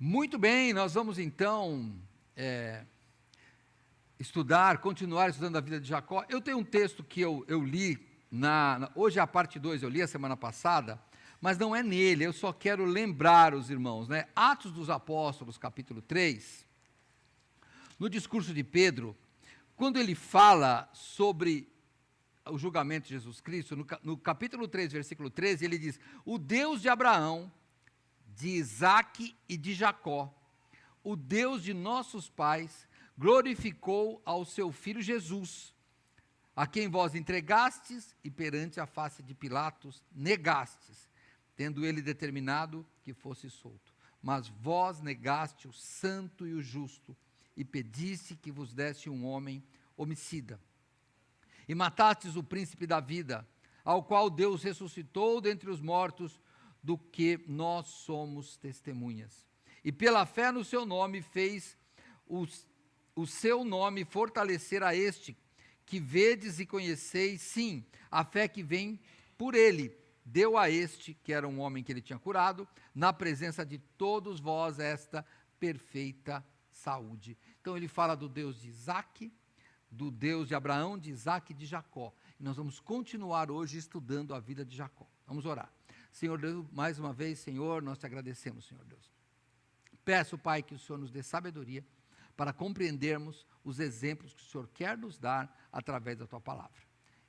Muito bem, nós vamos então continuar estudando a vida de Jacó. Eu tenho um texto que eu li, hoje é a parte 2, eu li a semana passada, mas não é nele, eu só quero lembrar os irmãos, né? Atos dos Apóstolos, capítulo 3, no discurso de Pedro, quando ele fala sobre o julgamento de Jesus Cristo, no capítulo 3, versículo 13, ele diz: o Deus de Abraão, de Isaque e de Jacó, o Deus de nossos pais, glorificou ao seu Filho Jesus, a quem vós entregastes e perante a face de Pilatos negastes, tendo ele determinado que fosse solto. Mas vós negaste o santo e o justo, e pediste que vos desse um homem homicida. E matastes o príncipe da vida, ao qual Deus ressuscitou dentre os mortos, do que nós somos testemunhas. E pela fé no seu nome fez o seu nome fortalecer a este, que vedes e conheceis, sim, a fé que vem por ele, deu a este, que era um homem que ele tinha curado, na presença de todos vós, esta perfeita saúde. Então ele fala do Deus de Isaque, do Deus de Abraão, de Isaque e de Jacó. E nós vamos continuar hoje estudando a vida de Jacó. Vamos orar. Senhor Deus, mais uma vez, Senhor, nós te agradecemos, Senhor Deus. Peço, Pai, que o Senhor nos dê sabedoria para compreendermos os exemplos que o Senhor quer nos dar através da tua palavra.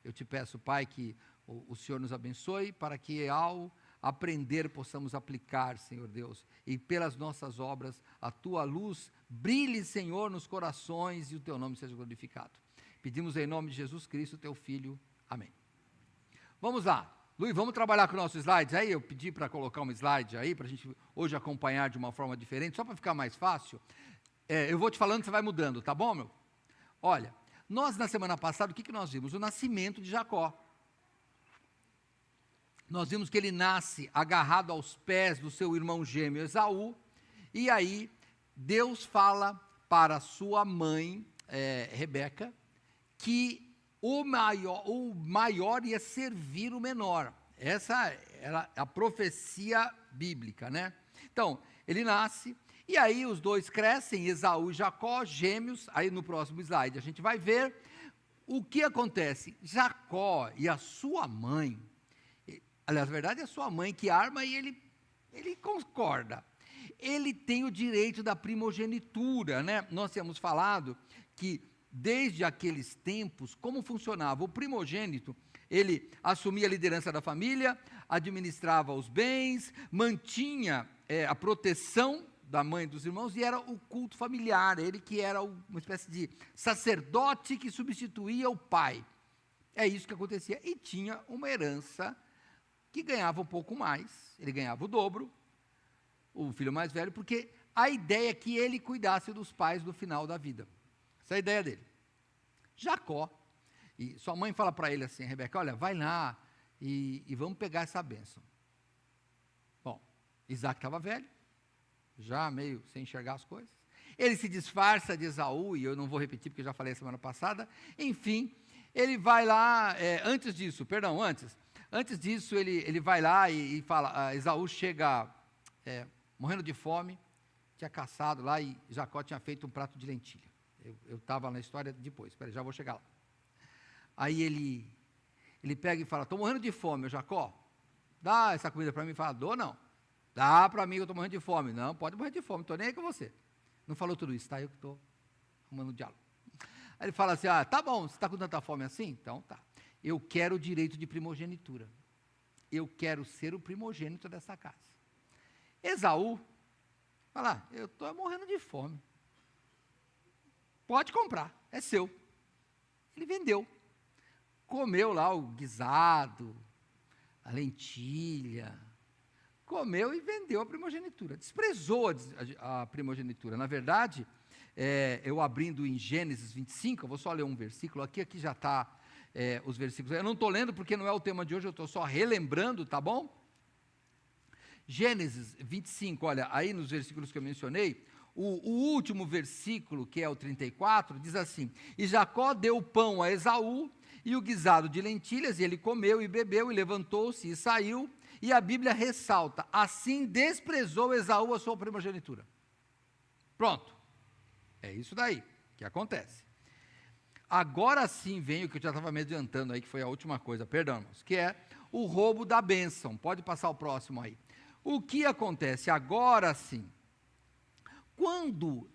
Eu te peço, Pai, que o Senhor nos abençoe para que ao aprender possamos aplicar, Senhor Deus, e pelas nossas obras a tua luz brilhe, Senhor, nos corações e o teu nome seja glorificado. Pedimos em nome de Jesus Cristo, teu Filho. Amém. Vamos lá. Luiz, vamos trabalhar com nossos slides aí? Eu pedi para colocar um slide aí, para a gente hoje acompanhar de uma forma diferente, só para ficar mais fácil. Eu vou te falando, você vai mudando, tá bom, meu? Olha, nós na semana passada, o que nós vimos? O nascimento de Jacó. Nós vimos que ele nasce agarrado aos pés do seu irmão gêmeo Esaú, e aí Deus fala para sua mãe, Rebeca, que o maior ia servir o menor. Essa era a profecia bíblica, né? Então, ele nasce, e aí os dois crescem, Esaú e Jacó, gêmeos. Aí no próximo slide a gente vai ver o que acontece. Jacó e a sua mãe, aliás, na verdade é a sua mãe que arma e ele concorda. Ele tem o direito da primogenitura, né? Nós tínhamos falado que desde aqueles tempos, como funcionava? O primogênito, ele assumia a liderança da família, administrava os bens, mantinha a proteção da mãe e dos irmãos, e era o culto familiar, ele que era uma espécie de sacerdote que substituía o pai. É isso que acontecia, e tinha uma herança que ganhava um pouco mais, ele ganhava o dobro, o filho mais velho, porque a ideia é que ele cuidasse dos pais no final da vida. Essa é a ideia dele. Jacó, e sua mãe fala para ele assim, Rebeca, olha, vai lá e vamos pegar essa bênção. Bom, Isaac estava velho, já meio sem enxergar as coisas. Ele se disfarça de Esaú, e eu não vou repetir porque eu já falei semana passada. Enfim, ele vai lá, antes disso, ele vai lá e fala, Esaú chega morrendo de fome, tinha caçado lá e Jacó tinha feito um prato de lentilha. Eu estava na história depois, já vou chegar lá. Aí ele pega e fala, estou morrendo de fome, Jacó, dá essa comida para mim. Fala, dou não, dá para mim que eu estou morrendo de fome. Não, pode morrer de fome, não estou nem aí com você. Não falou tudo isso, tá? Eu que estou arrumando o diálogo. Aí ele fala assim, tá bom, você está com tanta fome assim? Então tá, eu quero o direito de primogenitura, eu quero ser o primogênito dessa casa. Esaú fala, eu estou morrendo de fome, pode comprar, é seu. Ele vendeu, comeu lá o guisado, a lentilha, comeu e vendeu a primogenitura, desprezou a primogenitura. Na verdade, eu abrindo em Gênesis 25, eu vou só ler um versículo, aqui já está os versículos, eu não estou lendo porque não é o tema de hoje, eu estou só relembrando, tá bom? Gênesis 25, olha, aí nos versículos que eu mencionei, o último versículo, que é o 34, diz assim, e Jacó deu o pão a Esaú, e o guisado de lentilhas, e ele comeu e bebeu, e levantou-se e saiu, e a Bíblia ressalta, assim desprezou Esaú a sua primogenitura. Pronto. É isso daí que acontece. Agora sim vem o que eu já estava me adiantando aí, que foi a última coisa, perdão, irmãos, que é o roubo da bênção. Pode passar o próximo aí. O que acontece agora sim? Quando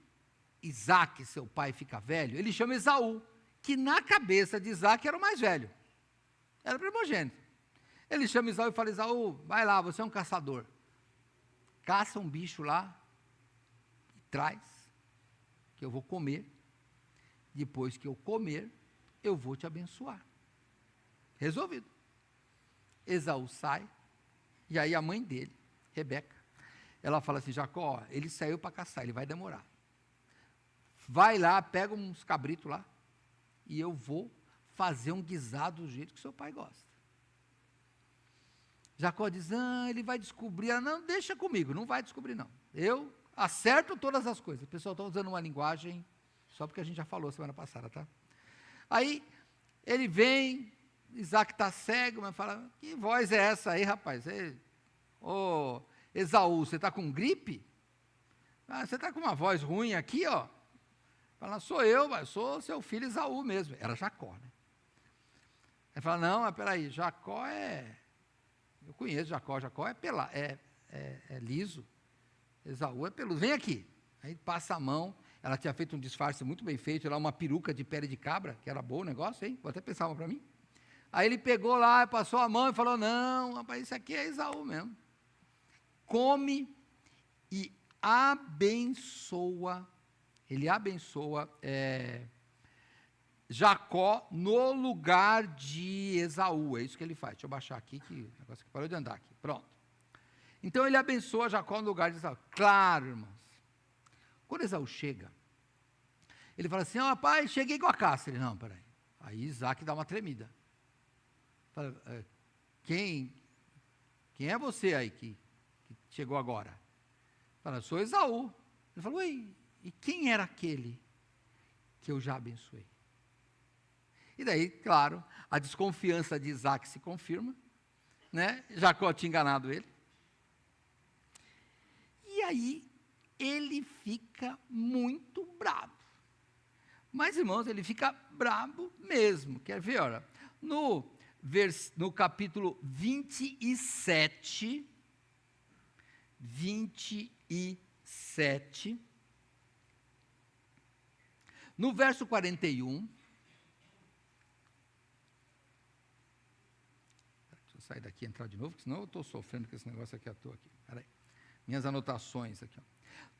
Isaac, seu pai, fica velho, ele chama Esaú, que na cabeça de Isaac era o mais velho. Era primogênito. Ele chama Esaú e fala: Esaú, vai lá, você é um caçador. Caça um bicho lá e traz, que eu vou comer. Depois que eu comer, eu vou te abençoar. Resolvido. Esaú sai, e aí a mãe dele, Rebeca, ela fala assim: Jacó, ele saiu para caçar, ele vai demorar. Vai lá, pega uns cabritos lá, e eu vou fazer um guisado do jeito que seu pai gosta. Jacó diz: ele vai descobrir. Não, deixa comigo, não vai descobrir não. Eu acerto todas as coisas. O pessoal está usando uma linguagem, só porque a gente já falou semana passada, tá? Aí, ele vem, Isaac está cego, mas fala: que voz é essa aí, rapaz? Ô, Esaú, você está com gripe? Você está com uma voz ruim aqui, ó. Fala: sou eu, mas sou seu filho Esaú mesmo. Era Jacó, né? Ele fala: não, mas peraí, Jacó eu conheço Jacó é liso, Esaú é peludo, vem aqui. Aí passa a mão, ela tinha feito um disfarce muito bem feito, lá uma peruca de pele de cabra, que era bom o negócio, hein? Vou até pensar uma para mim. Aí ele pegou lá, passou a mão e falou: não, rapaz, isso aqui é Esaú mesmo. Come e abençoa, ele abençoa Jacó no lugar de Esaú. É isso que ele faz. Deixa eu baixar aqui, que o negócio que parou de andar aqui. Pronto. Então ele abençoa Jacó no lugar de Esaú. Claro, irmãos. Quando Esaú chega, ele fala assim: pai, cheguei com a caça. Ele: não, peraí. Aí Isaac dá uma tremida. Fala: quem é você aí que chegou agora? Fala: sou Esaú. Ele falou: e quem era aquele que eu já abençoei? E daí, claro, a desconfiança de Isaac se confirma, né? Jacó tinha enganado ele. E aí, ele fica muito bravo. Mas, irmãos, ele fica bravo mesmo. Quer ver, olha, no capítulo 27, no verso 41, sair daqui e entrar de novo, senão eu estou sofrendo com esse negócio aqui à toa. Peraí. Minhas anotações aqui. Ó.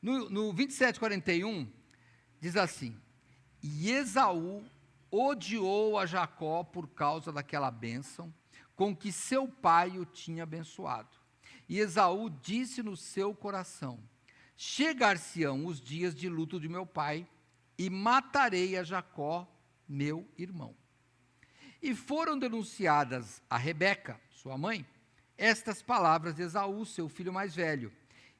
No 27:41, diz assim: e Esaú odiou a Jacó por causa daquela bênção com que seu pai o tinha abençoado. E Esaú disse no seu coração: chegar-se-ão os dias de luto de meu pai, e matarei a Jacó, meu irmão. E foram denunciadas a Rebeca, sua mãe, estas palavras de Esaú, seu filho mais velho.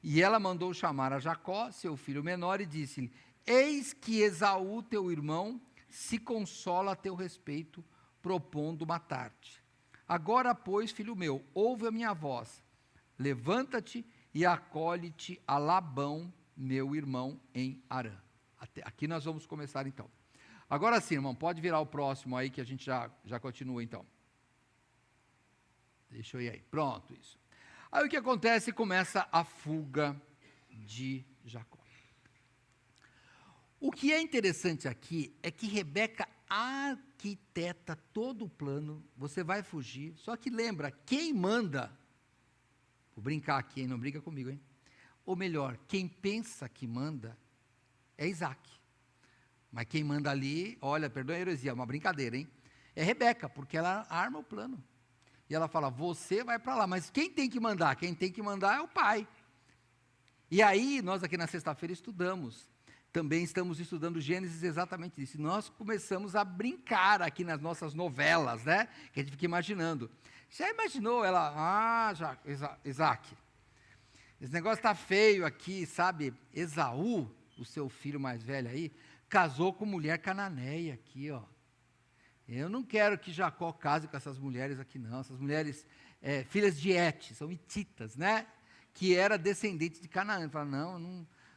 E ela mandou chamar a Jacó, seu filho menor, e disse-lhe: eis que Esaú, teu irmão, se consola a teu respeito, propondo matar-te. Agora, pois, filho meu, ouve a minha voz, levanta-te e acolhe-te a Labão, meu irmão, em Harã. Aqui nós vamos começar então. Agora sim, irmão, pode virar o próximo aí, que a gente já continua então. Deixa eu ir aí. Pronto, isso. Aí o que acontece? Começa a fuga de Jacó. O que é interessante aqui é que Rebeca arquiteta todo o plano. Você vai fugir, só que lembra, quem manda, vou brincar aqui, hein? Não brinca comigo, hein? Ou melhor, quem pensa que manda é Isaac. Mas quem manda ali, olha, perdoa a heresia, é uma brincadeira, hein? É Rebeca, porque ela arma o plano. E ela fala: você vai para lá, mas quem tem que mandar? Quem tem que mandar é o pai. E aí, nós aqui na sexta-feira estudamos, também estamos estudando Gênesis exatamente isso. Nós começamos a brincar aqui nas nossas novelas, né? Que a gente fica imaginando. Já imaginou ela? Isaac, esse negócio está feio aqui, sabe? Esaú, o seu filho mais velho aí, casou com mulher cananeia aqui, ó. Eu não quero que Jacó case com essas mulheres aqui, não. Essas mulheres, filhas de Et, são hititas, né? Que era descendente de Canaã. Ele fala: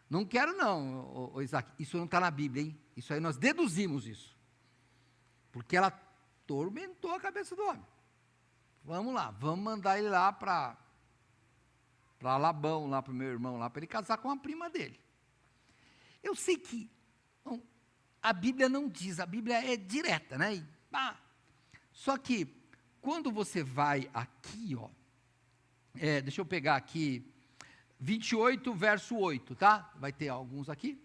não Não quero não, Isaac. Isso não está na Bíblia, hein? Isso aí nós deduzimos isso. Porque ela atormentou a cabeça do homem. Vamos lá, vamos mandar ele lá para Labão, lá para o meu irmão, lá para ele casar com a prima dele. Eu sei que a Bíblia não diz, a Bíblia é direta, né? Só que, quando você vai aqui, deixa eu pegar aqui, 28, verso 8, tá? Vai ter alguns aqui.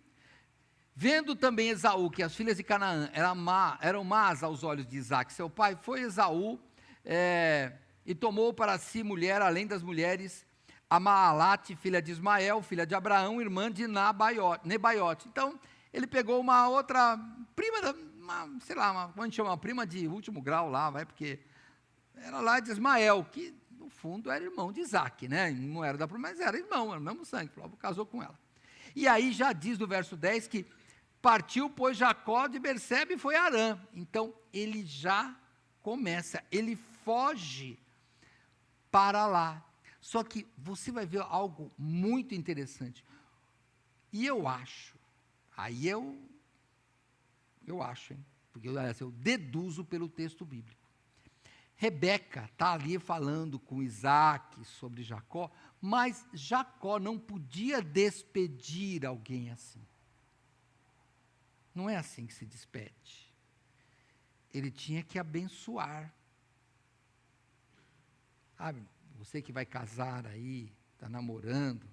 Vendo também Esaú, que as filhas de Canaã eram más aos olhos de Isaque, seu pai, foi Esaú, e tomou para si mulher, além das mulheres, a Maalate, filha de Ismael, filha de Abraão, irmã de Nebaiote. Então, ele pegou uma outra prima, como a gente chama, uma prima de último grau lá, porque era lá de Ismael, que no fundo era irmão de Isaque, né? Não era da prima, mas era irmão, era o mesmo sangue, casou com ela. E aí já diz no verso 10 que partiu, pois, Jacó de Berseba e foi a Harã. Então, ele já começa, ele foge para lá. Só que você vai ver algo muito interessante. E eu acho, eu acho, hein? Porque eu deduzo pelo texto bíblico. Rebeca está ali falando com Isaac sobre Jacó, mas Jacó não podia despedir alguém assim. Não é assim que se despede. Ele tinha que abençoar. Sabe, você que vai casar aí, está namorando,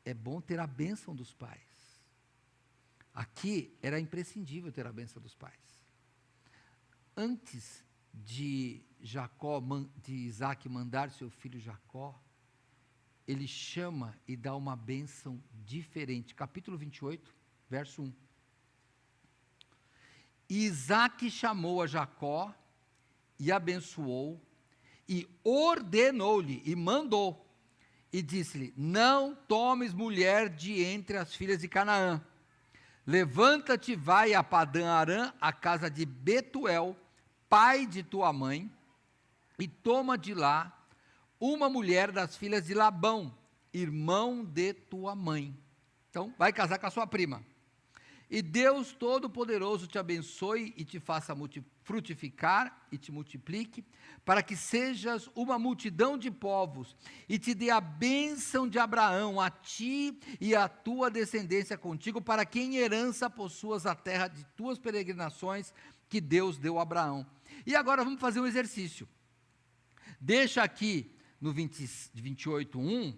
é bom ter a bênção dos pais. Aqui era imprescindível ter a bênção dos pais. Antes de Isaque mandar seu filho Jacó, ele chama e dá uma bênção diferente. Capítulo 28, verso 1. E Isaque chamou a Jacó e abençoou, e ordenou-lhe, e mandou, e disse-lhe: não tomes mulher de entre as filhas de Canaã. Levanta-te, vai a Padã-Arã, a casa de Betuel, pai de tua mãe, e toma de lá uma mulher das filhas de Labão, irmão de tua mãe. Então, vai casar com a sua prima. E Deus Todo-Poderoso te abençoe e te faça frutificar e te multiplique, para que sejas uma multidão de povos, e te dê a bênção de Abraão, a ti e a tua descendência contigo, para que em herança possuas a terra de tuas peregrinações, que Deus deu a Abraão. E agora vamos fazer um exercício. Deixa aqui no 28:1,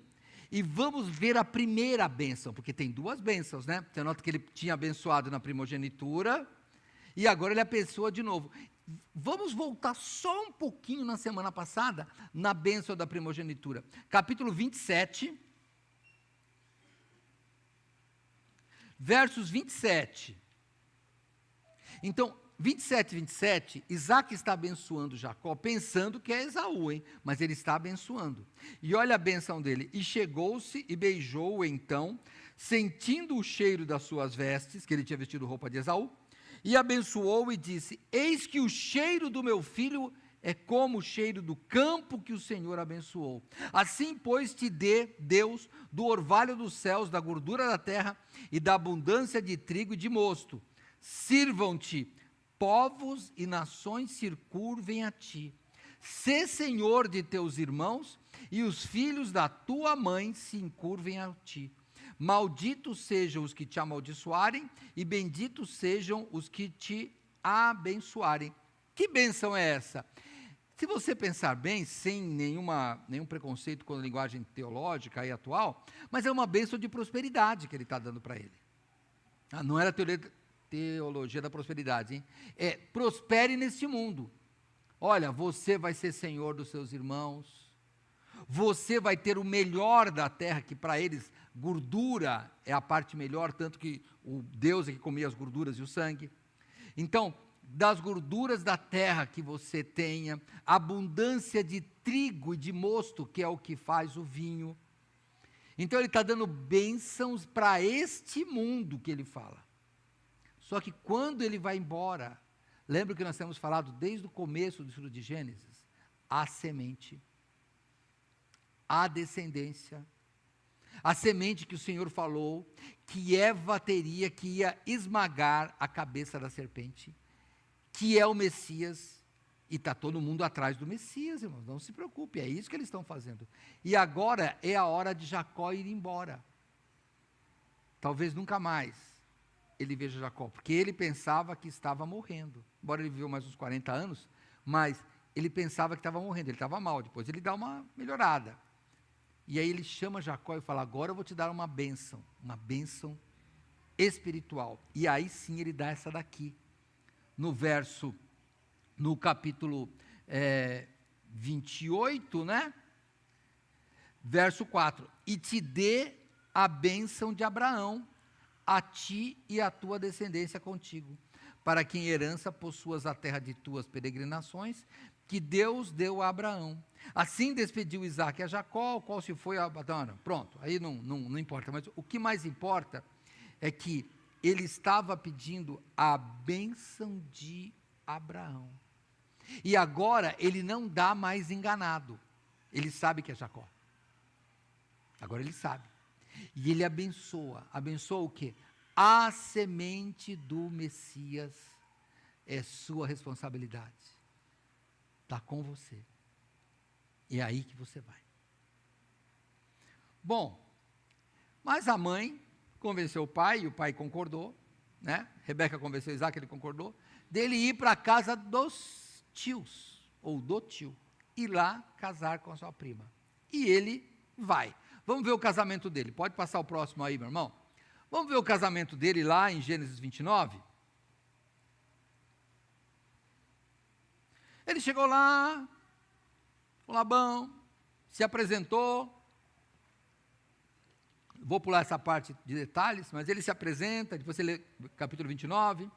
e vamos ver a primeira bênção, porque tem duas bênçãos, né? Você nota que ele tinha abençoado na primogenitura, e agora ele abençoa de novo. Vamos voltar só um pouquinho na semana passada, na bênção da primogenitura. Capítulo 27, versos 27. Então, 27 e 27, Isaac está abençoando Jacó, pensando que é Esaú, hein? Mas ele está abençoando. E olha a bênção dele. E chegou-se e beijou-o então, sentindo o cheiro das suas vestes, que ele tinha vestido roupa de Esaú, e abençoou e disse: eis que o cheiro do meu filho é como o cheiro do campo que o Senhor abençoou. Assim, pois, te dê Deus do orvalho dos céus, da gordura da terra e da abundância de trigo e de mosto. Sirvam-te povos e nações, circunvem a ti. Sê senhor de teus irmãos, e os filhos da tua mãe se encurvem a ti. Malditos sejam os que te amaldiçoarem, e benditos sejam os que te abençoarem. Que bênção é essa? Se você pensar bem, sem nenhum preconceito com a linguagem teológica e atual, mas é uma bênção de prosperidade que ele está dando para ele. Não era teologia da prosperidade, hein? Prospere neste mundo. Olha, você vai ser senhor dos seus irmãos, você vai ter o melhor da terra, que para eles gordura é a parte melhor, tanto que o Deus é que comia as gorduras e o sangue. Então, das gorduras da terra que você tenha, abundância de trigo e de mosto, que é o que faz o vinho. Então ele está dando bênçãos para este mundo que ele fala. Só que quando ele vai embora, lembra que nós temos falado desde o começo do estudo de Gênesis? A semente, a descendência. A semente que o Senhor falou, que Eva teria, que ia esmagar a cabeça da serpente, que é o Messias, e está todo mundo atrás do Messias, irmãos, não se preocupe, é isso que eles estão fazendo. E agora é a hora de Jacó ir embora. Talvez nunca mais ele veja Jacó, porque ele pensava que estava morrendo, embora ele viveu mais uns 40 anos, mas ele pensava que estava morrendo, ele estava mal, depois ele dá uma melhorada. E aí ele chama Jacó e fala, agora eu vou te dar uma bênção espiritual. E aí sim ele dá essa daqui, no capítulo 28, né? Verso 4, e te dê a bênção de Abraão, a ti e a tua descendência contigo, para que em herança possuas a terra de tuas peregrinações, que Deus deu a Abraão. Assim despediu Isaque a Jacó, o qual se foi a... Pronto, aí não importa, mas o que mais importa é que ele estava pedindo a bênção de Abraão. E agora ele não dá mais enganado, ele sabe que é Jacó. Agora ele sabe. E ele abençoa o quê? A semente do Messias é sua responsabilidade. Está com você. E é aí que você vai. Bom, mas a mãe convenceu o pai, e o pai concordou, né? Rebeca convenceu Isaac, ele concordou, dele ir para a casa dos tios, ou do tio, e lá casar com a sua prima. E ele vai. Vamos ver o casamento dele. Pode passar o próximo aí, meu irmão? Vamos ver o casamento dele lá em Gênesis 29? Ele chegou lá, com Labão, se apresentou. Vou pular essa parte de detalhes, mas ele se apresenta, depois você lê capítulo 29.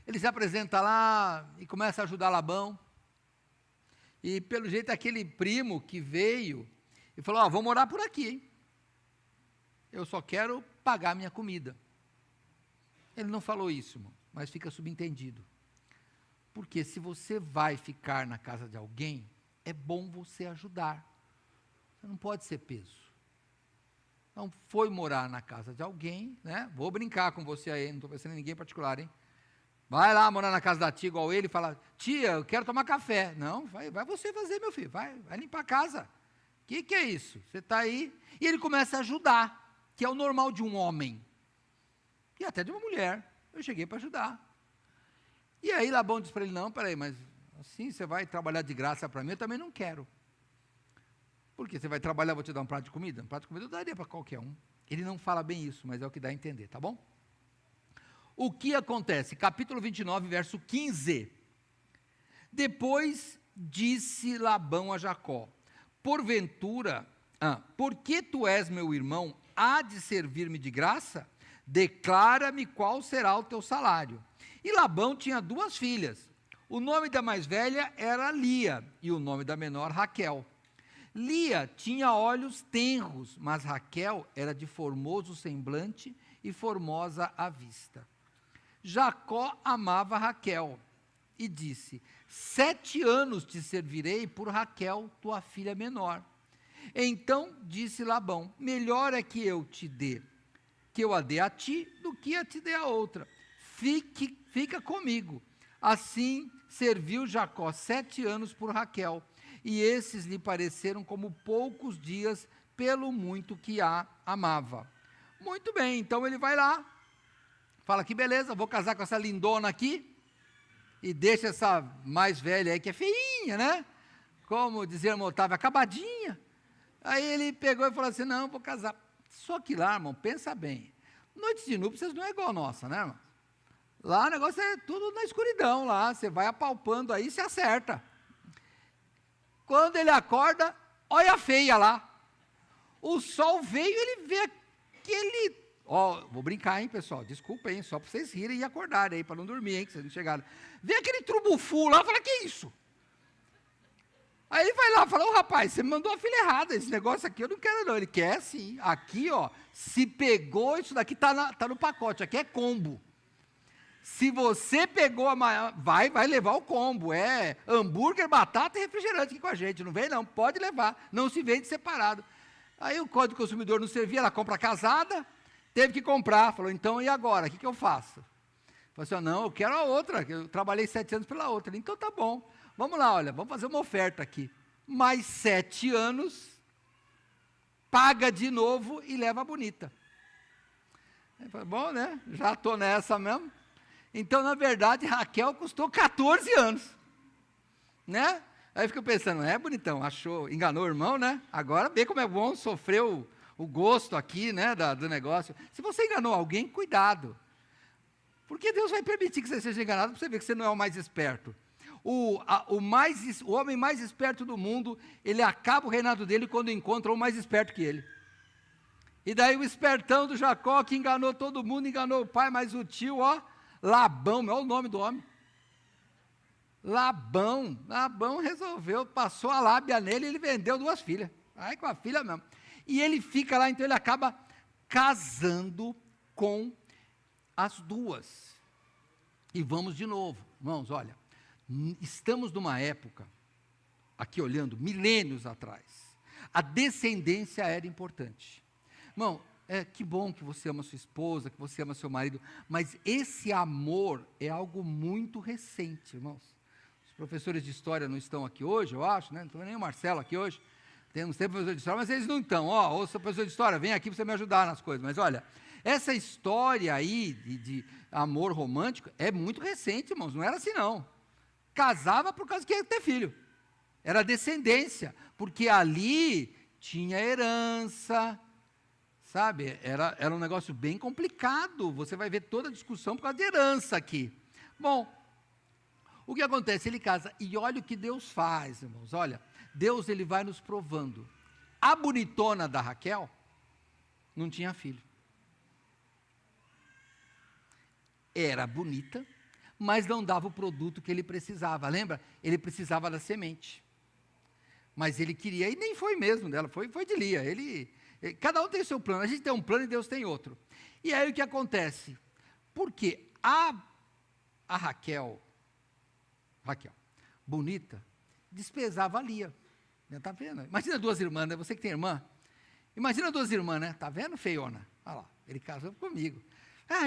Ele se apresenta lá e começa a ajudar Labão. E pelo jeito aquele primo que veio e falou, vou morar por aqui, hein? Eu só quero pagar minha comida. Ele não falou isso, irmão, mas fica subentendido. Porque se você vai ficar na casa de alguém, é bom você ajudar. Você não pode ser peso. Então, foi morar na casa de alguém, né? Vou brincar com você aí, não estou pensando em ninguém em particular, hein? Vai lá morar na casa da tia igual ele e fala, tia, eu quero tomar café. Não, vai você fazer, meu filho, vai limpar a casa. O que é isso? Você está aí, e ele começa a ajudar, que é o normal de um homem, e até de uma mulher. Eu cheguei para ajudar. E aí Labão diz para ele, não, peraí, mas assim você vai trabalhar de graça para mim, eu também não quero. Porque você vai trabalhar, vou te dar um prato de comida? Um prato de comida eu daria para qualquer um. Ele não fala bem isso, mas é o que dá a entender, tá bom? O que acontece? Capítulo 29, verso 15. Depois disse Labão a Jacó, porventura, porque tu és meu irmão, há de servir-me de graça? Declara-me qual será o teu salário. E Labão tinha 2 filhas. O nome da mais velha era Lia, e o nome da menor Raquel. Lia tinha olhos tenros, mas Raquel era de formoso semblante e formosa à vista. Jacó amava Raquel e disse, 7 anos te servirei por Raquel, tua filha menor. Então disse Labão, melhor é que eu a dê a ti, do que a te dê a outra. Fica comigo. Assim serviu Jacó 7 anos por Raquel, e esses lhe pareceram como poucos dias, pelo muito que a amava. Muito bem, então ele vai lá, fala que beleza, vou casar com essa lindona aqui, e deixa essa mais velha aí, que é feinha, né? Como dizia o Otávio, acabadinha. Aí ele pegou e falou assim, não, vou casar. Só que lá, irmão, pensa bem, noite de núpcias não é igual a nossa, né, irmão? Lá o negócio é tudo na escuridão, lá, você vai apalpando aí e se acerta. Quando ele acorda, olha a feia lá. O sol veio, ele vê aquele... vou brincar, hein, pessoal, desculpa, hein, só para vocês rirem e acordarem aí, para não dormir, hein, que vocês não chegaram. Vê aquele trubufu lá, fala, que é isso? Aí ele vai lá e fala, rapaz, você me mandou a filha errada, esse negócio aqui eu não quero não. Ele quer sim, aqui se pegou, isso daqui tá no pacote, aqui é combo. Se você pegou a maior, vai levar o combo, é hambúrguer, batata e refrigerante aqui com a gente, não vem não, pode levar, não se vende separado. Aí o Código do Consumidor não servia, ela compra casada, teve que comprar, falou, então e agora, o que eu faço? Falou assim, não, eu quero a outra, eu trabalhei 7 anos pela outra. Então tá bom, vamos lá, olha, vamos fazer uma oferta aqui. Mais 7 anos, paga de novo e leva a bonita. Ele falou, bom, né, já estou nessa mesmo. Então, na verdade, Raquel custou 14 anos, né? Aí fica pensando, bonitão, achou, enganou o irmão, né? Agora vê como é bom sofrer o gosto aqui, né, do negócio. Se você enganou alguém, cuidado. Porque Deus vai permitir que você seja enganado para você ver que você não é o mais esperto. O homem mais esperto do mundo, ele acaba o reinado dele quando encontra o mais esperto que ele. E daí o espertão do Jacó, que enganou todo mundo, enganou o pai, mas o tio, Labão, olha o nome do homem. Labão resolveu, passou a lábia nele e ele vendeu 2 filhas. Aí com a filha mesmo. E ele fica lá, então ele acaba casando com as 2. E vamos de novo, irmãos, olha, estamos numa época, aqui olhando, milênios atrás, a descendência era importante. Irmão, que bom que você ama sua esposa, que você ama seu marido, mas esse amor é algo muito recente, irmãos. Os professores de história não estão aqui hoje, eu acho, né? Não tem nem o Marcelo aqui hoje. Temos sempre professor de história, mas eles não estão. Ô, seu professor de história, vem aqui para você me ajudar nas coisas. Mas olha, essa história aí de amor romântico é muito recente, irmãos. Não era assim, não. Casava por causa que ia ter filho. Era descendência, porque ali tinha herança, sabe? Era um negócio bem complicado. Você vai ver toda a discussão por causa de herança aqui. Bom, o que acontece? Ele casa, e olha o que Deus faz, irmãos. Olha, Deus, ele vai nos provando. A bonitona da Raquel não tinha filho. Era bonita, mas não dava o produto que ele precisava. Lembra? Ele precisava da semente. Mas ele queria, e nem foi mesmo dela, foi de Lia. Cada um tem o seu plano, a gente tem um plano e Deus tem outro. E aí o que acontece? Porque a Raquel, bonita, despesava a Lia. Está vendo? Imagina 2 irmãs, né? Você que tem irmã. Imagina 2 irmãs, né? Está vendo, feiona? Olha lá, ele casou comigo.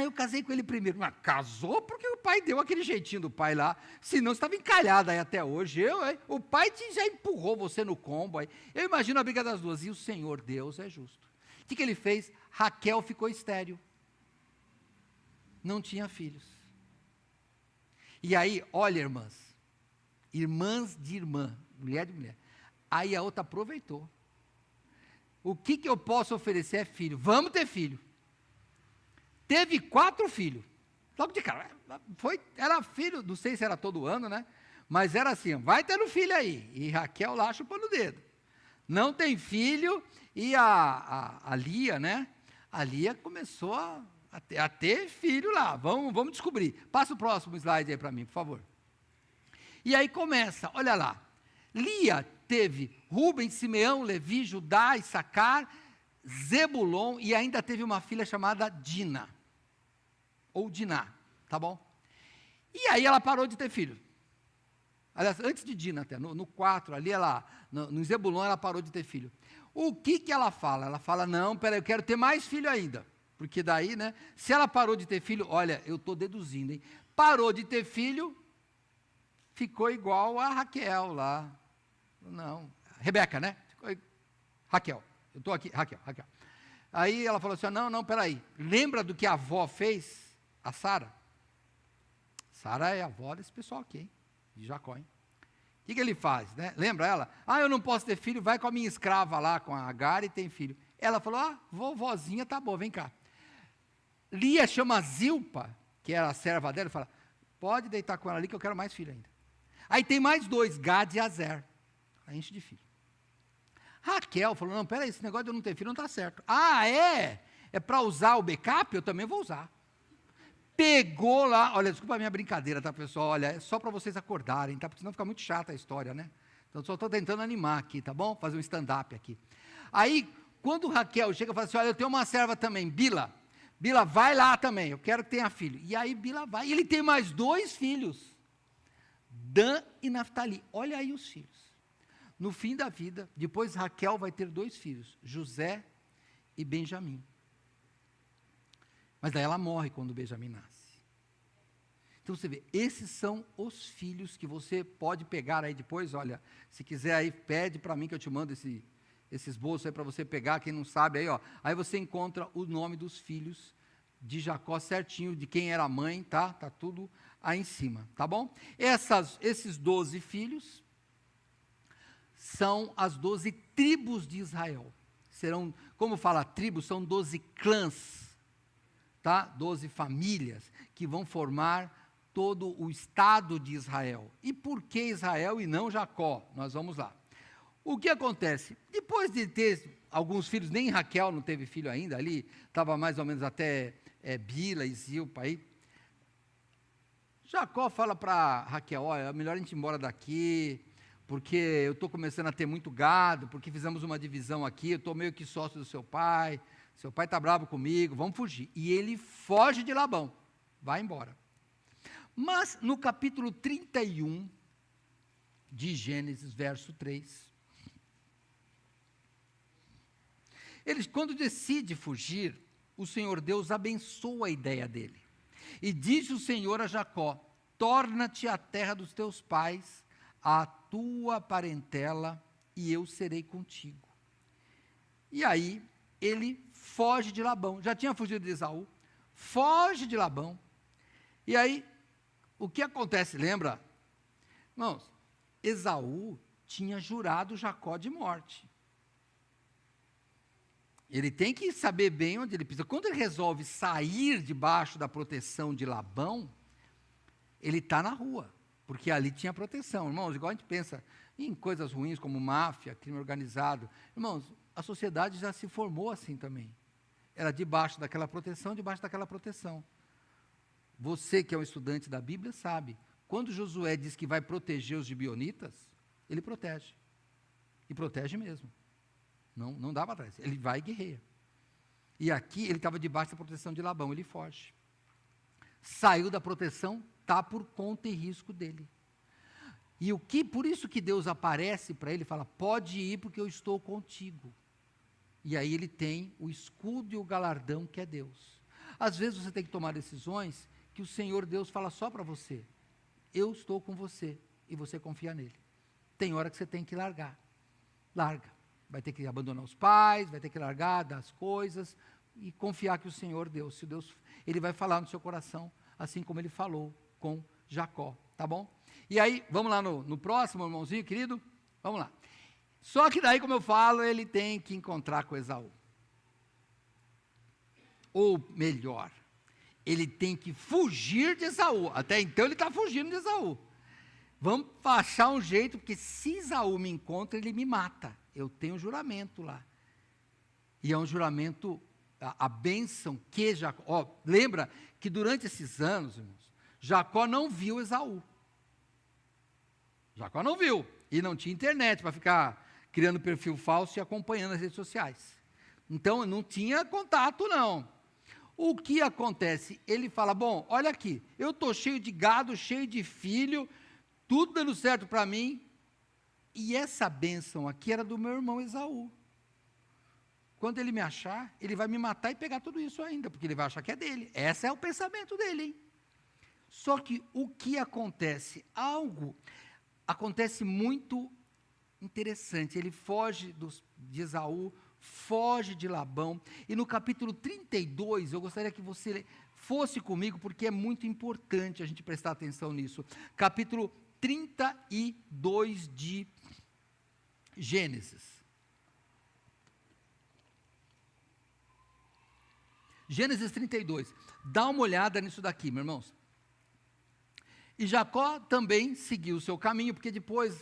Eu casei com ele primeiro. Mas casou porque o pai deu aquele jeitinho do pai lá. Senão você estava encalhada aí até hoje. O pai já empurrou você no combo aí. Eu imagino a briga das 2. E o Senhor Deus é justo. O que ele fez? Raquel ficou estéril. Não tinha filhos. E aí, olha, irmãs de irmã, mulher de mulher. Aí a outra aproveitou. O que eu posso oferecer é filho. Vamos ter filho. Teve 4 filhos. Logo de cara. Era filho, não sei se era todo ano, né? Mas era assim, vai tendo filho aí. E Raquel lá chupando o dedo. Não tem filho. E a Lia, né? A Lia começou a ter filho lá. Vamos descobrir. Passa o próximo slide aí para mim, por favor. E aí começa, olha lá. Lia teve Rubem, Simeão, Levi, Judá, Issacar, Zebulon, e ainda teve uma filha chamada Dina, ou Diná, tá bom? E aí ela parou de ter filho. Aliás, antes de Dina até, no 4, ali no Zebulon ela parou de ter filho. O que ela fala? Ela fala, não, peraí, eu quero ter mais filho ainda. Porque daí, né, se ela parou de ter filho, olha, eu estou deduzindo, hein? Parou de ter filho, ficou igual a Raquel lá. Não, Rebeca, né? Raquel, eu estou aqui, Raquel. Aí ela falou assim, não, peraí, lembra do que a avó fez? A Sara? Sara é a avó desse pessoal aqui, hein? De Jacó, hein? O que ele faz, né? Lembra ela? Eu não posso ter filho, vai com a minha escrava lá, com a Agar e tem filho. Ela falou, vovozinha, tá bom, vem cá. Lia chama Zilpa, que era a serva dela, e fala, pode deitar com ela ali que eu quero mais filho ainda. Aí tem mais 2, Gad e Azer. Aí enche de filho. Raquel falou, não, peraí, esse negócio de eu não ter filho não está certo. É para usar o backup? Eu também vou usar. Pegou lá, olha, desculpa a minha brincadeira, tá, pessoal? Olha, é só para vocês acordarem, tá? Porque senão fica muito chata a história, né? Então, só estou tentando animar aqui, tá bom? Fazer um stand-up aqui. Aí, quando Raquel chega e fala assim, olha, eu tenho uma serva também, Bila, vai lá também, eu quero que tenha filho. E aí, Bila vai, e ele tem mais 2 filhos, Dan e Naftali. Olha aí os filhos. no fim da vida, depois Raquel vai ter 2 filhos, José e Benjamim. Mas daí ela morre quando Benjamim nasce. Então você vê, esses são os filhos que você pode pegar aí depois, olha, se quiser aí, pede para mim que eu te mando esses bolsos aí para você pegar, quem não sabe aí, ó. Aí você encontra o nome dos filhos de Jacó certinho, de quem era a mãe, tá? Tá tudo aí em cima, tá bom? Esses 12 filhos são as 12 tribos de Israel. Serão, como fala tribos, são 12 clãs, tá? 12 famílias que vão formar todo o estado de Israel. E por que Israel e não Jacó? Nós vamos lá. O que acontece? Depois de ter alguns filhos, nem Raquel não teve filho ainda, ali estava mais ou menos até Bila e Zilpa aí. Jacó fala para Raquel, olha, é melhor a gente ir embora daqui, porque eu estou começando a ter muito gado, porque fizemos uma divisão aqui, eu estou meio que sócio do seu pai está bravo comigo, vamos fugir. E ele foge de Labão, vai embora. Mas no capítulo 31 de Gênesis, verso 3, ele, quando decide fugir, o Senhor Deus abençoa a ideia dele. E diz o Senhor a Jacó, torna-te à terra dos teus pais, à tua parentela, e eu serei contigo. E aí, ele foge de Labão, já tinha fugido de Esaú, foge de Labão, e aí, o que acontece, lembra? Irmãos, Esaú tinha jurado Jacó de morte. Ele tem que saber bem onde ele pisa. Quando ele resolve sair debaixo da proteção de Labão, ele está na rua, porque ali tinha proteção. Irmãos, igual a gente pensa em coisas ruins como máfia, crime organizado. Irmãos, a sociedade já se formou assim também. Era debaixo daquela proteção, debaixo daquela proteção. Você que é um estudante da Bíblia sabe, quando Josué diz que vai proteger os gibeonitas, ele protege. E protege mesmo. Não dá para trás. Ele vai e guerreia. E aqui ele estava debaixo da proteção de Labão, ele foge. Saiu da proteção, está por conta e risco dele. E por isso que Deus aparece para ele e fala, pode ir porque eu estou contigo. E aí ele tem o escudo e o galardão que é Deus. Às vezes você tem que tomar decisões que o Senhor Deus fala só para você. Eu estou com você e você confia nele. Tem hora que você tem que largar. Larga. Vai ter que abandonar os pais, vai ter que largar das coisas e confiar que o Senhor Deus, se Deus, ele vai falar no seu coração, assim como ele falou com Jacó, tá bom? E aí, vamos lá no próximo, irmãozinho querido? Vamos lá. Só que daí, como eu falo, ele tem que encontrar com Esaú. Ou melhor, ele tem que fugir de Esaú. Até então ele está fugindo de Esaú. Vamos achar um jeito, porque se Esaú me encontra, ele me mata. Eu tenho um juramento lá. E é um juramento, a bênção que Jacó... lembra que durante esses anos, irmãos, Jacó não viu Esaú. Jacó não viu. E não tinha internet para ficar criando perfil falso e acompanhando as redes sociais. Então, não tinha contato, não. O que acontece? Ele fala, bom, olha aqui, eu estou cheio de gado, cheio de filho, tudo dando certo para mim, e essa bênção aqui era do meu irmão Esaú. Quando ele me achar, ele vai me matar e pegar tudo isso ainda, porque ele vai achar que é dele. Esse é o pensamento dele, hein? Só que o que acontece? Algo acontece muito interessante. Ele foge de Esaú, foge de Labão, e no capítulo 32, eu gostaria que você fosse comigo, porque é muito importante a gente prestar atenção nisso. Capítulo 32 de Gênesis. Gênesis 32. Dá uma olhada nisso daqui, meus irmãos. E Jacó também seguiu o seu caminho, porque depois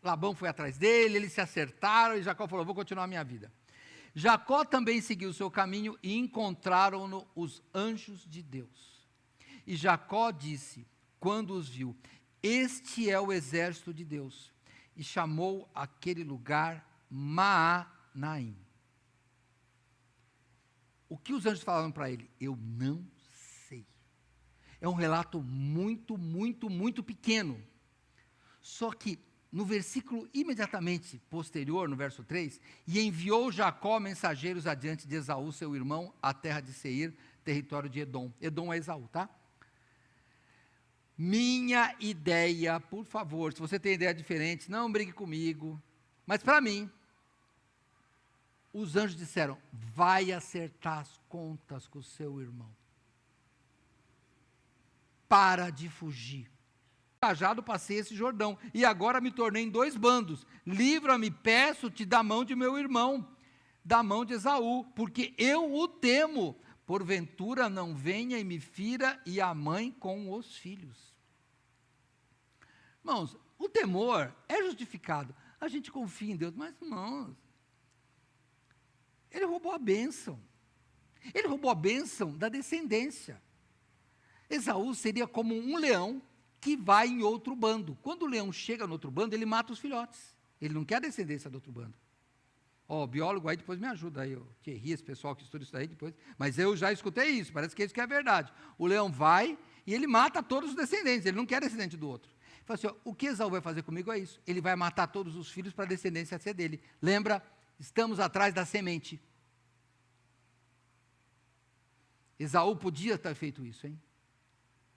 Labão foi atrás dele, eles se acertaram, e Jacó falou, vou continuar a minha vida. Jacó também seguiu o seu caminho, e encontraram-no os anjos de Deus. E Jacó disse, quando os viu, este é o exército de Deus. E chamou aquele lugar Maanaim. O que os anjos falaram para ele? Eu não sei. É um relato muito, muito, muito pequeno. Só que no versículo imediatamente posterior, no verso 3, e enviou Jacó mensageiros adiante de Esaú, seu irmão, à terra de Seir, território de Edom. Edom é Esaú, tá? Minha ideia, por favor, se você tem ideia diferente, não brigue comigo, mas para mim, os anjos disseram, vai acertar as contas com o seu irmão. Para de fugir. Cajado passei esse Jordão, e agora me tornei em 2 bandos. Livra-me, peço-te, da mão de meu irmão, da mão de Esaú, porque eu o temo. Porventura não venha e me fira, e a mãe com os filhos. Irmãos, o temor é justificado. A gente confia em Deus, mas irmãos, ele roubou a bênção. Ele roubou a bênção da descendência. Esaú seria como um leão que vai em outro bando. Quando o leão chega no outro bando, ele mata os filhotes. Ele não quer a descendência do outro bando. Ó, o biólogo aí depois me ajuda aí, o Thierry, esse pessoal que estuda isso aí depois. Mas eu já escutei isso, parece que isso que é verdade. O leão vai e ele mata todos os descendentes, ele não quer descendente do outro. Ele fala assim, ó, o que Esaú vai fazer comigo é isso. Ele vai matar todos os filhos para a descendência ser dele. Lembra? Estamos atrás da semente. Esaú podia ter feito isso, hein?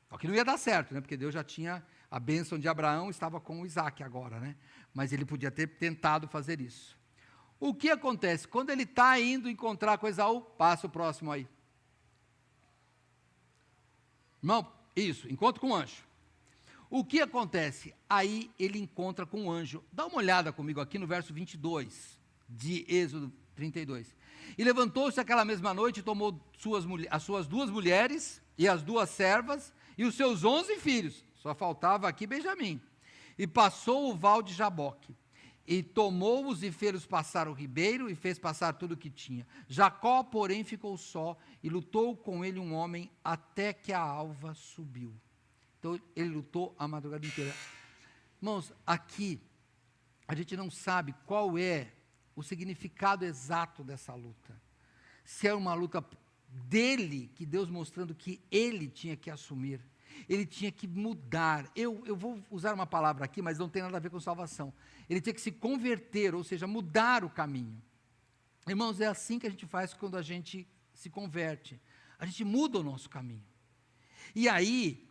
Só que não ia dar certo, né? Porque Deus já tinha a bênção de Abraão, estava com o Isaac agora, né? Mas ele podia ter tentado fazer isso. O que acontece? Quando ele está indo encontrar com Esaú, passa o próximo aí. Irmão, isso, encontro com o anjo. O que acontece? Aí ele encontra com o anjo. Dá uma olhada comigo aqui no verso 22 de Êxodo 32. E levantou-se aquela mesma noite e tomou as suas 2 mulheres e as 2 servas, e os seus 11 filhos, só faltava aqui Benjamim, e passou o val de Jaboque, e tomou-os e fez-os passar o ribeiro, e fez passar tudo o que tinha. Jacó, porém, ficou só, e lutou com ele um homem, até que a alva subiu. Então, ele lutou a madrugada inteira. Irmãos, aqui, a gente não sabe qual é o significado exato dessa luta. Se é uma luta dele, que Deus mostrando que ele tinha que assumir, ele tinha que mudar. Eu vou usar uma palavra aqui, mas não tem nada a ver com salvação. Ele tinha que se converter, ou seja, mudar o caminho. Irmãos, é assim que a gente faz quando a gente se converte. A gente muda o nosso caminho. E aí,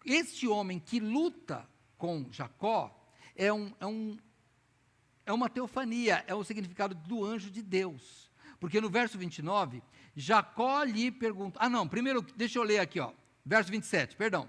este homem que luta com Jacó, é uma teofania, é o significado do anjo de Deus. Porque no verso 29, Jacó lhe pergunta, primeiro deixa eu ler aqui, verso 27, perdão.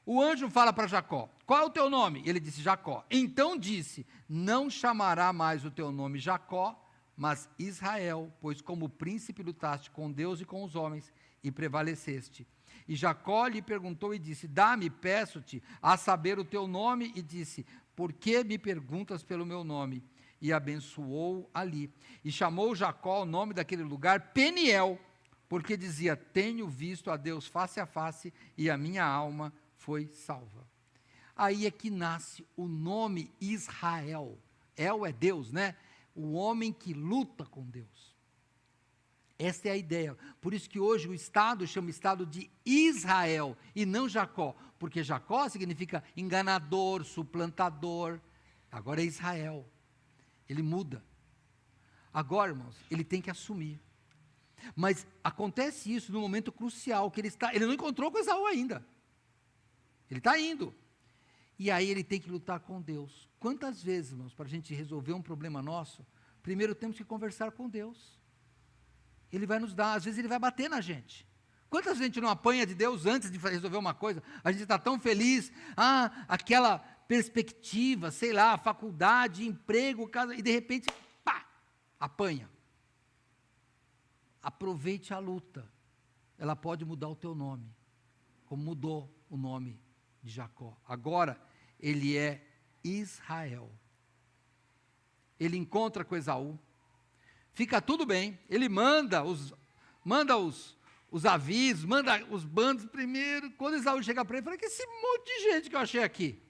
O anjo fala para Jacó, qual é o teu nome? Ele disse Jacó. Então disse, não chamará mais o teu nome Jacó, mas Israel, pois como príncipe lutaste com Deus e com os homens, e prevaleceste. E Jacó lhe perguntou e disse, dá-me, peço-te, a saber o teu nome, e disse, por que me perguntas pelo meu nome? E abençoou ali. E chamou Jacó o nome daquele lugar Peniel, porque dizia, tenho visto a Deus face a face, e a minha alma foi salva. Aí é que nasce o nome Israel. El é Deus, né? O homem que luta com Deus. Esta é a ideia. Por isso que hoje o Estado chama Estado de Israel, e não Jacó, porque Jacó significa enganador, suplantador. Agora é Israel. Ele muda. Agora, irmãos, ele tem que assumir. Mas acontece isso no momento crucial, que ele não encontrou com Esaú ainda. Ele está indo. E aí ele tem que lutar com Deus. Quantas vezes, irmãos, para a gente resolver um problema nosso, primeiro temos que conversar com Deus. Ele vai nos dar, às vezes ele vai bater na gente. Quantas vezes a gente não apanha de Deus antes de resolver uma coisa? A gente está tão feliz, aquela perspectiva, sei lá, faculdade, emprego, casa, e de repente, pá, apanha. Aproveite a luta. Ela pode mudar o teu nome, como mudou o nome de Jacó. Agora, ele é Israel. Ele encontra com Esaú, fica tudo bem, ele manda os avisos, manda os bandos primeiro. Quando Esaú chega para ele, fala, que esse monte de gente que eu achei aqui.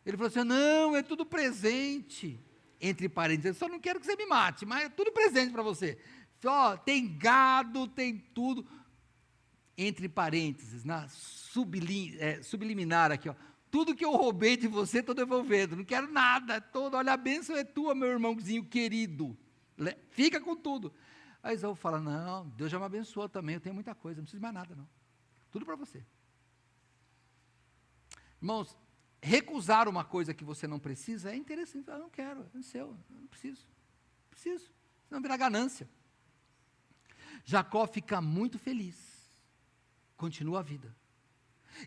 Ele falou assim, não, é tudo presente, entre parênteses, eu só não quero que você me mate, mas é tudo presente para você. Tem gado, tem tudo, entre parênteses, na subliminar aqui, tudo que eu roubei de você, estou devolvendo, não quero nada, olha, a bênção é tua, meu irmãozinho querido, fica com tudo. Aí Esaú fala, não, Deus já me abençoou também, eu tenho muita coisa, não preciso de mais nada não, tudo para você. Irmãos, recusar uma coisa que você não precisa é interessante, eu não quero, é seu, eu não preciso, senão virar ganância. Jacó fica muito feliz, continua a vida.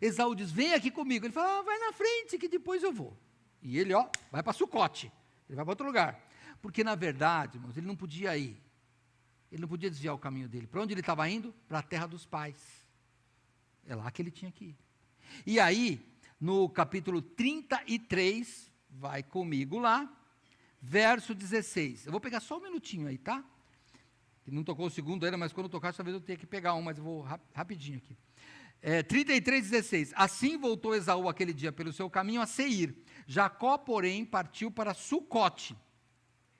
Esaú diz, vem aqui comigo. Ele fala, vai na frente que depois eu vou. E ele, vai para Sucote, ele vai para outro lugar. Porque na verdade, irmãos, ele não podia ir. Ele não podia desviar o caminho dele. Para onde ele estava indo? Para a terra dos pais. É lá que ele tinha que ir. E aí, no capítulo 33, vai comigo lá, verso 16. Eu vou pegar só um minutinho aí, tá? Não tocou o segundo ainda, mas quando tocar, talvez eu tenha que pegar um, mas eu vou rapidinho aqui. 33:16. Assim voltou Esaú aquele dia pelo seu caminho a Seir. Jacó, porém, partiu para Sucote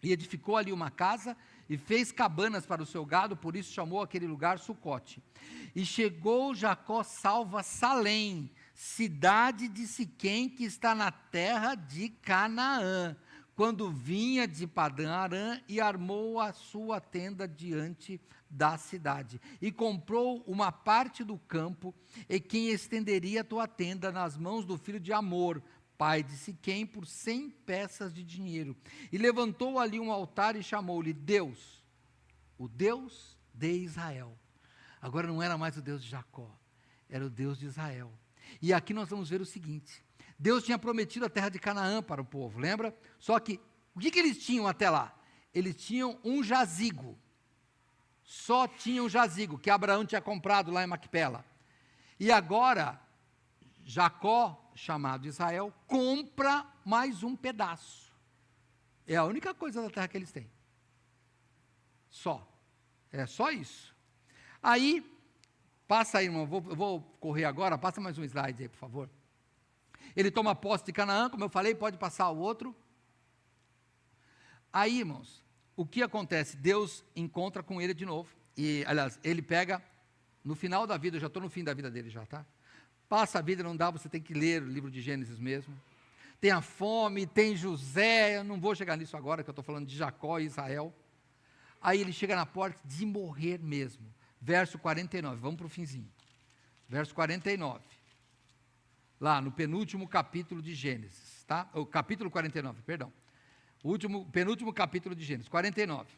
e edificou ali uma casa e fez cabanas para o seu gado, por isso chamou aquele lugar Sucote. E chegou Jacó salvo a Salém, cidade de Siquém, que está na terra de Canaã, quando vinha de Padã-Arã, e armou a sua tenda diante da cidade, e comprou uma parte do campo, e quem estenderia a tua tenda nas mãos do filho de Amor, pai de Siquém, por 100 peças de dinheiro, e levantou ali um altar e chamou-lhe Deus, o Deus de Israel. Agora não era mais o Deus de Jacó, era o Deus de Israel. E aqui nós vamos ver o seguinte, Deus tinha prometido a terra de Canaã para o povo, lembra? Só que, o que eles tinham até lá? Eles tinham um jazigo, só tinham um jazigo, que Abraão tinha comprado lá em Macpela. E agora, Jacó, chamado Israel, compra mais um pedaço. É a única coisa da terra que eles têm. É só isso. Aí, passa aí, irmão, eu vou correr agora, passa mais um slide aí, por favor. Ele toma posse de Canaã, como eu falei, pode passar o outro. Aí, irmãos, o que acontece? Deus encontra com ele de novo, e, aliás, ele pega, no final da vida, eu já estou no fim da vida dele já, tá? Passa a vida, não dá, você tem que ler o livro de Gênesis mesmo. Tem a fome, tem José, eu não vou chegar nisso agora, que eu estou falando de Jacó e Israel. Aí ele chega na porta de morrer mesmo. Verso 49, vamos para o finzinho. Verso 49. Lá no penúltimo capítulo de Gênesis, tá? O capítulo 49, perdão. Penúltimo capítulo de Gênesis, 49.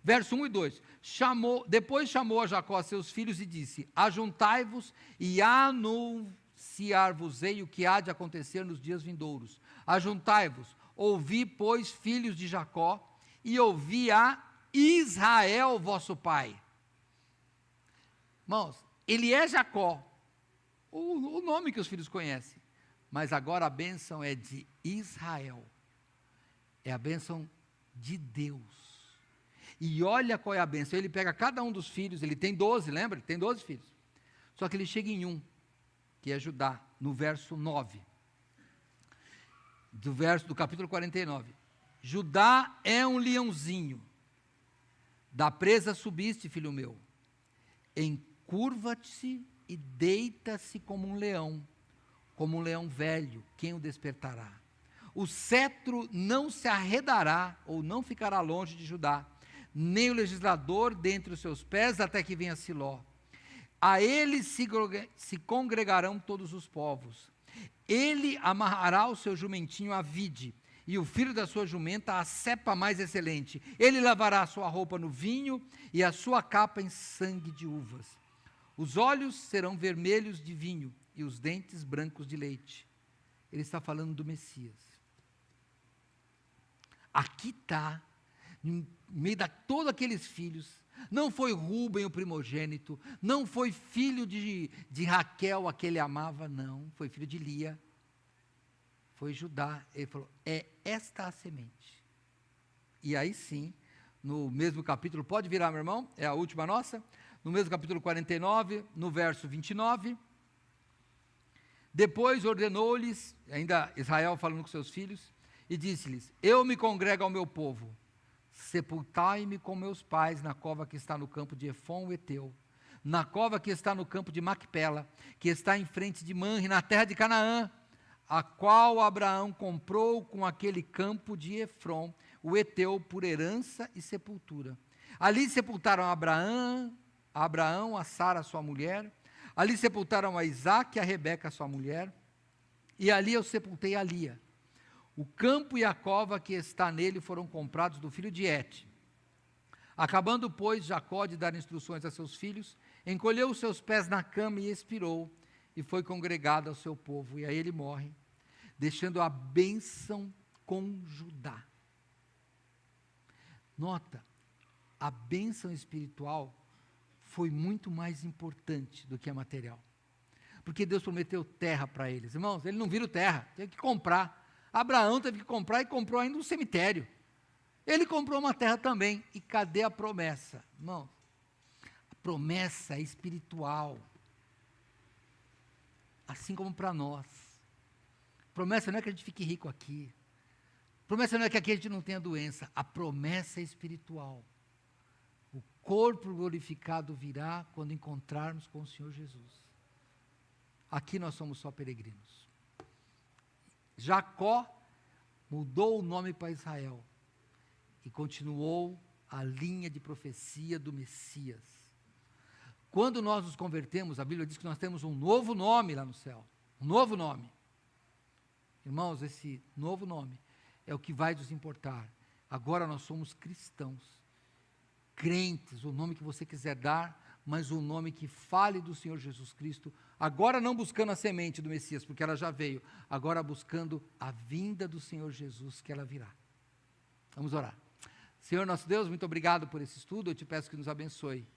Verso 1 e 2. Depois chamou a Jacó a seus filhos e disse, ajuntai-vos e anunciar-vos-ei o que há de acontecer nos dias vindouros. Ajuntai-vos, ouvi, pois, filhos de Jacó, e ouvi a Israel, vosso pai. Irmãos, ele é Jacó, o nome que os filhos conhecem, mas agora a bênção é de Israel, é a bênção de Deus. E olha qual é a bênção, ele pega cada um dos filhos, ele tem 12, lembra? Ele tem 12 filhos, só que ele chega em um, que é Judá, no verso 9, do capítulo 49, Judá é um leãozinho, da presa subiste, filho meu, encurva-te e deita-se como um leão velho, quem o despertará? O cetro não se arredará, ou não ficará longe de Judá, nem o legislador dentre os seus pés, até que venha Siló. A ele se congregarão todos os povos. Ele amarrará o seu jumentinho à vide, e o filho da sua jumenta à cepa mais excelente. Ele lavará a sua roupa no vinho, e a sua capa em sangue de uvas. Os olhos serão vermelhos de vinho, e os dentes brancos de leite. Ele está falando do Messias. Aqui está, no meio de todos aqueles filhos, não foi Rúben o primogênito, não foi filho de Raquel, a que ele amava, não, foi filho de Lia, foi Judá. Ele falou, é esta a semente. E aí sim, no mesmo capítulo, pode virar, meu irmão, é a última nossa, no mesmo capítulo 49, no verso 29, depois ordenou-lhes, ainda Israel falando com seus filhos, e disse-lhes, eu me congrego ao meu povo, sepultai-me com meus pais na cova que está no campo de Efon, o Eteu, na cova que está no campo de Macpela, que está em frente de Manre, na terra de Canaã, a qual Abraão comprou com aquele campo de Efrom, o Eteu, por herança e sepultura. Ali sepultaram Abraão, a Sara, sua mulher, ali sepultaram a Isaque e a Rebeca, sua mulher, e ali eu sepultei a Lia. O campo e a cova que está nele foram comprados do filho de Et. Acabando, pois, Jacó de dar instruções a seus filhos, encolheu os seus pés na cama e expirou, e foi congregado ao seu povo, e aí ele morre, deixando a bênção com Judá. Nota, a bênção espiritual foi muito mais importante do que a material, porque Deus prometeu terra para eles. Irmãos, ele não viram terra, teve que comprar. Abraão teve que comprar e comprou ainda um cemitério. Ele comprou uma terra também. E cadê a promessa? Irmãos, a promessa é espiritual, assim como para nós. Promessa não é que a gente fique rico aqui. Promessa não é que aqui a gente não tenha doença. A promessa é espiritual. O corpo glorificado virá quando encontrarmos com o Senhor Jesus. Aqui nós somos só peregrinos. Jacó mudou o nome para Israel e continuou a linha de profecia do Messias. Quando nós nos convertemos, a Bíblia diz que nós temos um novo nome lá no céu. Um novo nome. Irmãos, esse novo nome é o que vai nos importar. Agora nós somos cristãos, crentes, o nome que você quiser dar, mas um nome que fale do Senhor Jesus Cristo, agora não buscando a semente do Messias, porque ela já veio, agora buscando a vinda do Senhor Jesus, que ela virá. Vamos orar. Senhor nosso Deus, muito obrigado por esse estudo, eu te peço que nos abençoe,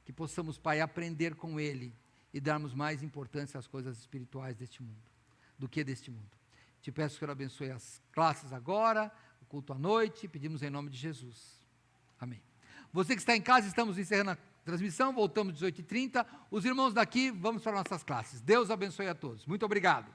que possamos, Pai, aprender com Ele e darmos mais importância às coisas espirituais deste mundo, do que deste mundo. Te peço que o Senhor abençoe as classes agora, o culto à noite, pedimos em nome de Jesus. Amém. Você que está em casa, estamos encerrando a transmissão, voltamos às 18h30. Os irmãos daqui, vamos para nossas classes. Deus abençoe a todos. Muito obrigado.